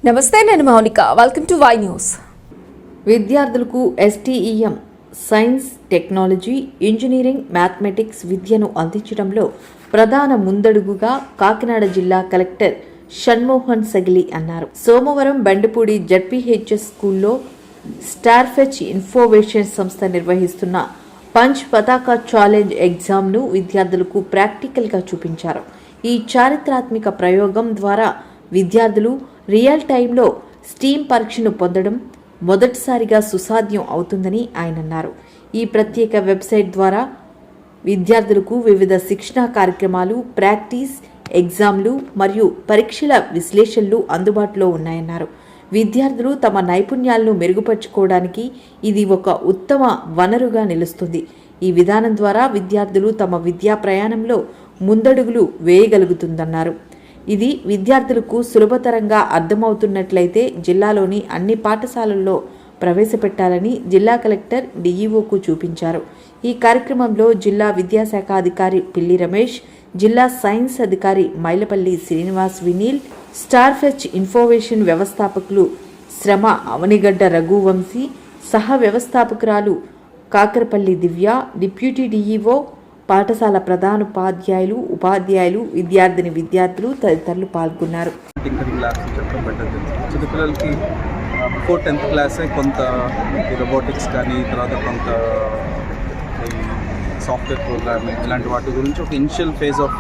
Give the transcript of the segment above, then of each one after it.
నమస్తే, నేను Mounika. Welcome to Y news. విద్యార్థులకు STEM science, technology, engineering, mathematics విద్యను అందించడంలో ప్రధాన ముందడుగుగా కాకినాడ జిల్లా కలెక్టర్ షణ్మోహన్ సగిలి అన్నారు. సోమవారం బండిపూడి ZPHS స్కూల్లో స్టార్ఫెచ్ ఇన్ఫోవేషన్ సంస్థ నిర్వహిస్తున్న పంచ్ పతాక ఛాలెంజ్ ఎగ్జామ్ను విద్యార్థులకు ప్రాక్టికల్గా చూపించారు. ఈ చారిత్రాత్మక ప్రయోగం ద్వారా విద్యార్థులు రియల్ టైంలో స్టీమ్ పరీక్షను పొందడం మొదటిసారిగా సుసాధ్యం అవుతుందని ఆయన అన్నారు. ఈ ప్రత్యేక వెబ్సైట్ ద్వారా విద్యార్థులకు వివిధ శిక్షణా కార్యక్రమాలు, ప్రాక్టీస్ ఎగ్జామ్లు మరియు పరీక్షల విశ్లేషణలు అందుబాటులో ఉన్నాయన్నారు. విద్యార్థులు తమ నైపుణ్యాలను మెరుగుపరుచుకోవడానికి ఇది ఒక ఉత్తమ వనరుగా నిలుస్తుంది. ఈ విధానం ద్వారా విద్యార్థులు తమ విద్యా ప్రయాణంలో ముందడుగులు వేయగలుగుతుందన్నారు. ఇది విద్యార్థులకు సులభతరంగా అర్థమవుతున్నట్లయితే జిల్లాలోని అన్ని పాఠశాలల్లో ప్రవేశపెట్టాలని జిల్లా కలెక్టర్ DEOకు చూపించారు. ఈ కార్యక్రమంలో జిల్లా విద్యాశాఖ అధికారి పిల్లి రమేష్, జిల్లా సైన్స్ అధికారి మైలపల్లి శ్రీనివాస్ వినీల్, స్టార్ఫెచ్ ఇన్ఫోవేషన్ వ్యవస్థాపకులు శ్రమ అవనిగడ్డ రఘువంశీ, సహ వ్యవస్థాపకురాలు కాకరపల్లి దివ్య, డిప్యూటీ DEO, పాఠశాల ప్రధానోపాధ్యాయులు, ఉపాధ్యాయులు, విద్యార్థులు తదితరులు పాల్గొన్నారు. చిన్నపిల్లలకి బిఫోర్ 10th క్లాసే కొంత రోబోటిక్స్ కానీ, తర్వాత కొంత సాఫ్ట్వేర్ ప్రోగ్రామింగ్ ఇలాంటి వాటి గురించి ఒక ఇనిషియల్ ఫేజ్ ఆఫ్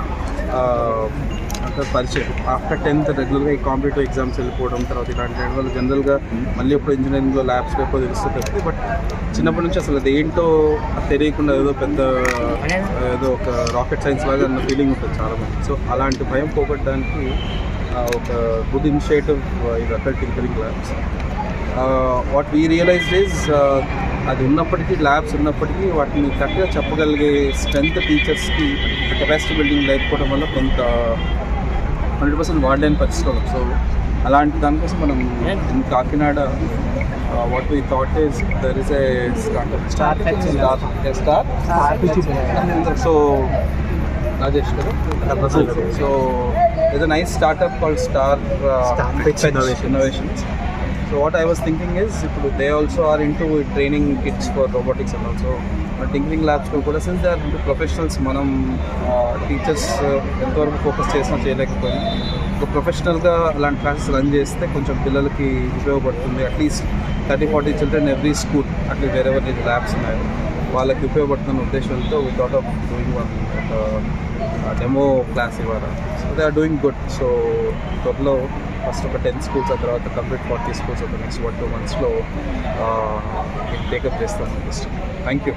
పరిచయం. ఆఫ్టర్ 10th రెగ్యులర్గా ఈ కాంపిటేటివ్ ఎగ్జామ్స్ వెళ్ళిపోవడం, తర్వాత ఇలాంటి వాళ్ళు జనరల్గా మళ్ళీ ఎప్పుడు ఇంజనీరింగ్లో ల్యాబ్స్లో ఎప్పుడు తెలుస్తుంది. బట్ చిన్నప్పటి నుంచి అసలు అది ఏంటో తెలియకుండా ఏదో ఒక రాకెట్ సైన్స్ లాగా అన్న ఫీలింగ్ ఉంటుంది చాలామంది. సో అలాంటి భయం పోగొట్టడానికి ఒక గుడ్ ఇనిషియేటివ్ ఇది అక్కడ tinkering labs. What we realized is అది ఉన్నప్పటికీ, ల్యాబ్స్ ఉన్నప్పటికీ వాటిని కరెక్ట్గా చెప్పగలిగే స్ట్రెంత్ టీచర్స్కి కెపాసిటీ బిల్డింగ్ లేకపోవడం వల్ల కొంత 100% వాడలేని పరిస్థితులు. సో అలాంటి దానికోసం మనం in Kakinada what we thought is there is a startup. So Rajesh garu, so there's a nice startup called Starfetch Innovations. So what I was thinking is, they also are into training kids for robotics and also tinkering labs kuda, since they are into professionals, manam teachers ఎంతవరకు focus చేసినా చేయలేకపోయినా ఒక ప్రొఫెషనల్గా అలాంటి classes run చేస్తే కొంచెం పిల్లలకి ఉపయోగపడుతుంది. At least 30-40 children every school, at least wherever labs ఉన్నాయో వాళ్ళకి ఉపయోగపడుతున్న ఉద్దేశంతో we thought of doing one demo class ఇవాళ. So they are doing good. సో త్వరలో ఫస్ట్ ఒక 10 schools, ఆ తర్వాత కంప్లీట్ 40 schools ఒక నెక్స్ట్ 1-2 months టేకప్ చేస్తాం. Thank you.